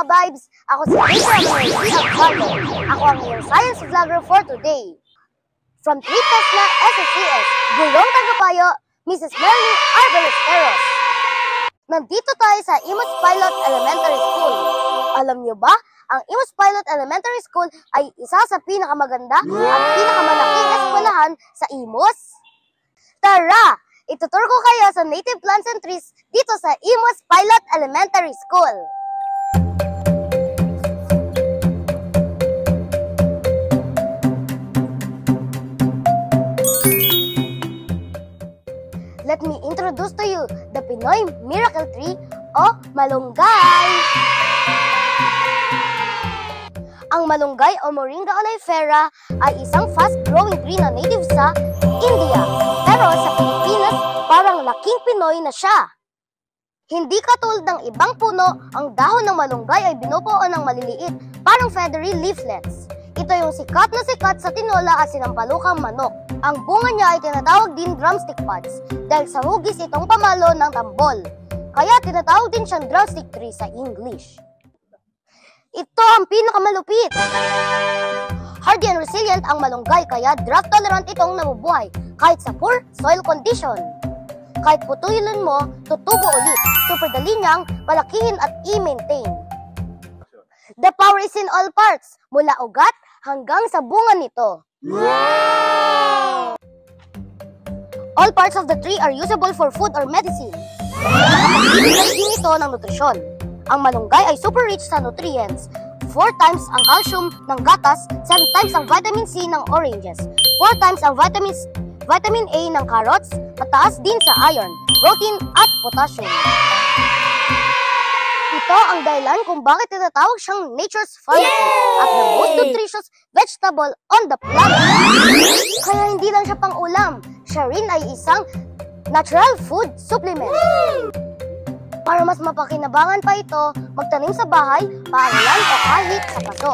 ka-vibes! Ako si Rachel Absaldo. Ako ang iyong science vlogger for today. From Tritas na SSCS, Gulong Tagapayo, Mrs. Merly Arveleros. Nandito tayo sa Imus Pilot Elementary School. Alam niyo ba, ang Imus Pilot Elementary School ay isa sa pinakamaganda at pinakamalaking eskwelahan sa Imus? Tara! Itutur ko kayo sa native plants and trees dito sa Imus Pilot Elementary School. Let me introduce to you the Pinoy Miracle Tree o Malunggay. Ang malunggay o Moringa oleifera ay isang fast-growing tree na native sa India. Pero sa Pilipinas, parang laking Pinoy na siya. Hindi katulad ng ibang puno, ang dahon ng malunggay ay binubuo ng maliliit, parang feathery leaflets. Ito yung sikat na sikat sa tinola at sinampalukang manok. Ang bunga niya ay tinatawag din drumstick pods dahil sa hugis itong pamalo ng tambol. Kaya tinatawag din siyang drumstick tree sa English. Ito ang pinakamalupit. Hardy and resilient ang malunggay kaya drought tolerant itong nabubuhay kahit sa poor soil condition. Kahit putulin mo, tutubo ulit. Super dali niyang palakihin at i-maintain. The power is in all parts, mula ugat hanggang sa bunga nito. Wow! All parts of the tree are usable for food or medicine. Nakapagpipigay din ito ng nutrisyon. Ang malunggay ay super rich sa nutrients. 4 times ang calcium ng gatas, 7 times ang vitamin C ng oranges, 4 times ang vitamin A ng carrots, mataas din sa iron, protein at potassium. Ito ang dahilan kung bakit tinatawag siyang nature's pharmacy at the most nutritious vegetable on the planet. Kaya hindi lang siya pang-ulam, siya rin ay isang natural food supplement. Para mas mapakinabangan pa ito, magtanim sa bahay, paaralan o kahit sa paso.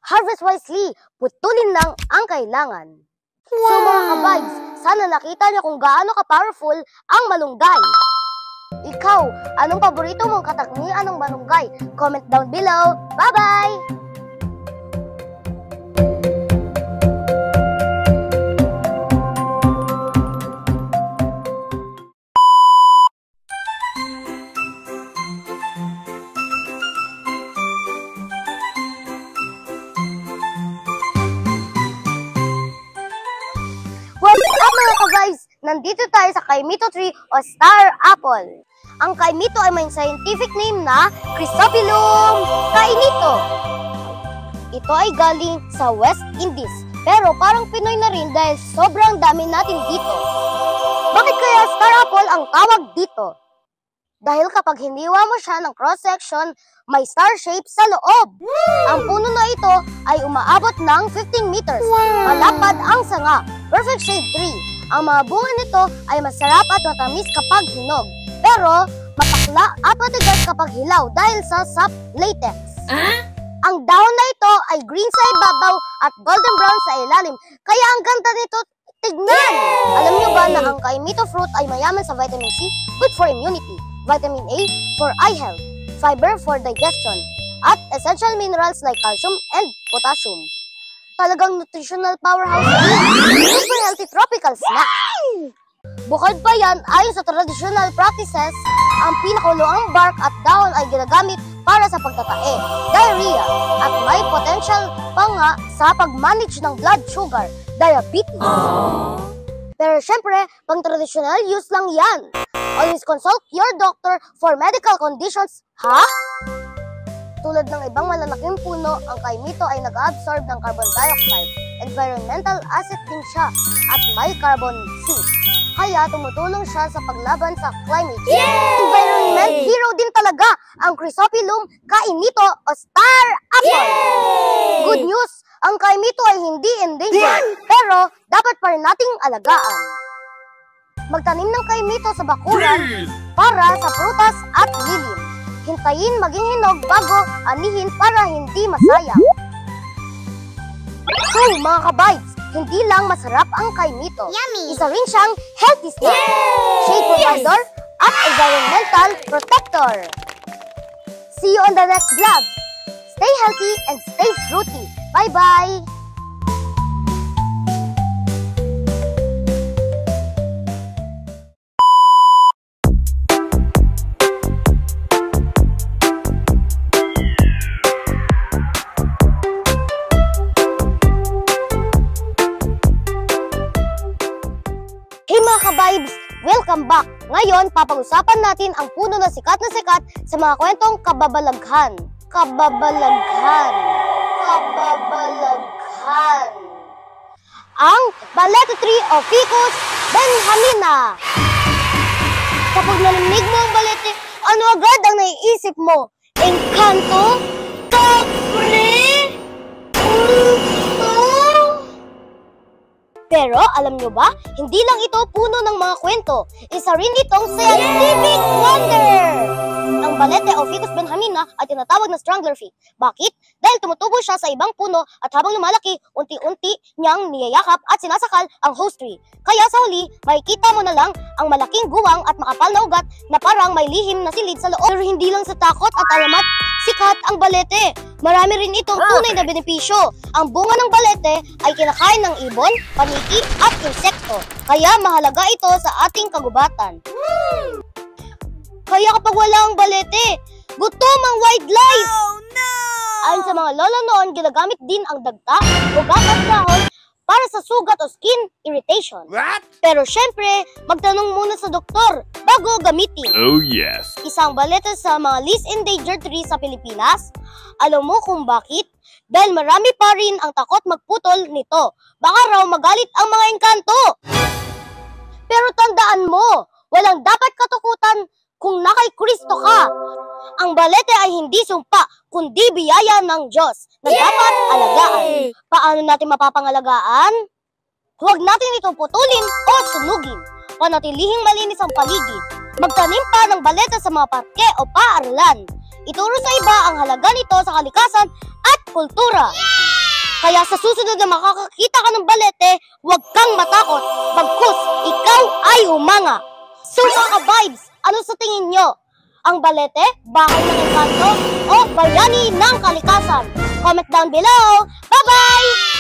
Harvest wisely, putulin lang ang kailangan. Wow. So mga ka-vibes, sana nakita niyo kung gaano ka-powerful ang malunggay. Ikaw, anong paborito mong kataknian ng malunggay? Comment down below. Bye-bye! What's up mga ka-vibes? Nandito tayo sa Kaimito tree o star apple. Ang Kaimito ay may scientific name na Chrysophyllum kainito. Ito ay galing sa West Indies, pero parang Pinoy na rin dahil sobrang dami natin dito. Bakit kaya star apple ang tawag dito? Dahil kapag hiniwa mo siya ng cross-section, may star shape sa loob. Ang puno na ito ay umaabot ng 15 meters. Malapad ang sanga. Perfect shade tree. Ang mga bunga nito ay masarap at matamis kapag hinog. Pero mapakla at matigas kapag hilaw dahil sa sap latex. Ang dahon na ito ay green sa ibabaw at golden brown sa ilalim. Kaya ang ganda nito tignan! Alam niyo ba na ang Kaimito fruit ay mayaman sa vitamin C, good for immunity, vitamin A for eye health, fiber for digestion, at essential minerals like calcium and potassium. Talagang nutritional powerhouse din. Super healthy tropical snack. Bukod pa yan, ayon sa traditional practices, ang pinakuloang bark at dahon ay ginagamit para sa pagtatae, diarrhea, at may potential pa nga sa pag-manage ng blood sugar, diabetes. Pero syempre, pang traditional use lang yan. Always consult your doctor for medical conditions, ha? Tulad ng ibang malalaking puno, ang Kaimito ay nag-absorb ng carbon dioxide. Environmental asset din siya at may carbon sink. Kaya tumutulong siya sa paglaban sa climate change. Environment hero din talaga ang Chrysophyllum kainito o star apple. Good news, ang Kaimito ay hindi endangered, pero dapat pa rin nating alagaan. Magtanim ng Kaimito sa bakuran para sa prutas at lilim. Hintayin maging hinog bago anihin para hindi masayang. So mga ka-vibes, hindi lang masarap ang Kaimito. Yummy! Isa rin siyang healthy snack, shade provider, at environmental protector. See you on the next vlog. Stay healthy and stay fruity. Bye-bye! Hey mga ka-vibes! Welcome back! Ngayon, papag-usapan natin ang puno na sikat sa mga kwentong kababalaghan. Kababalaghan. Ang Balete Tree o Ficus benjamina. Kapag narinig mo ang balete, ano agad ang naiisip mo? Engkanto? Kapre? Pero alam nyo ba, hindi lang ito puno ng mga kwento. Isa rin itong scientific wonder! Ang Balete o Ficus benjamina ay tinatawag na strangler fig. Bakit? Dahil tumutubo siya sa ibang puno at habang lumalaki, unti-unti niyang niyayakap at sinasakal ang host tree. Kaya sa huli, makikita mo na lang ang malaking guwang at makapal na ugat na parang may lihim na silid sa loob. Pero hindi lang sa takot at alamat, sikat ang balete. Marami rin itong tunay na benepisyo. Ang bunga ng balete ay kinakain ng ibon, paniki at insekto. Kaya mahalaga ito sa ating kagubatan. Kaya kapag wala ang balete, gutom ang wildlife! Oh no! Ayon sa mga lola noon, ginagamit din ang dagta, ugat at dahon para sa sugat o skin irritation. What? Pero syempre, magtanong muna sa doktor bago gamitin. Oh yes! Isang balete sa mga least endangered trees sa Pilipinas. Alam mo kung bakit? Dahil marami pa rin ang takot magputol nito. Baka raw magalit ang mga engkanto. Pero tandaan mo, walang dapat katukutan kung nakay Kristo ka. Ang balete ay hindi sumpa, kundi biyaya ng Diyos na dapat alagaan. Paano natin mapapangalagaan? Huwag natin itong putulin o sunugin. Panatilihing malinis ang paligid. Magtanim pa ng balete sa mga parke o paaralan. Ituro sa iba ang halaga nito sa kalikasan at kultura. Kaya sa susunod na makakakita ka ng balete, huwag kang matakot. Bagkus, ikaw ay humanga. So mga ka-vibes, ano sa tingin nyo? Ang balete, bahay ng engkanto, o bayani ng kalikasan? Comment down below. Bye-bye!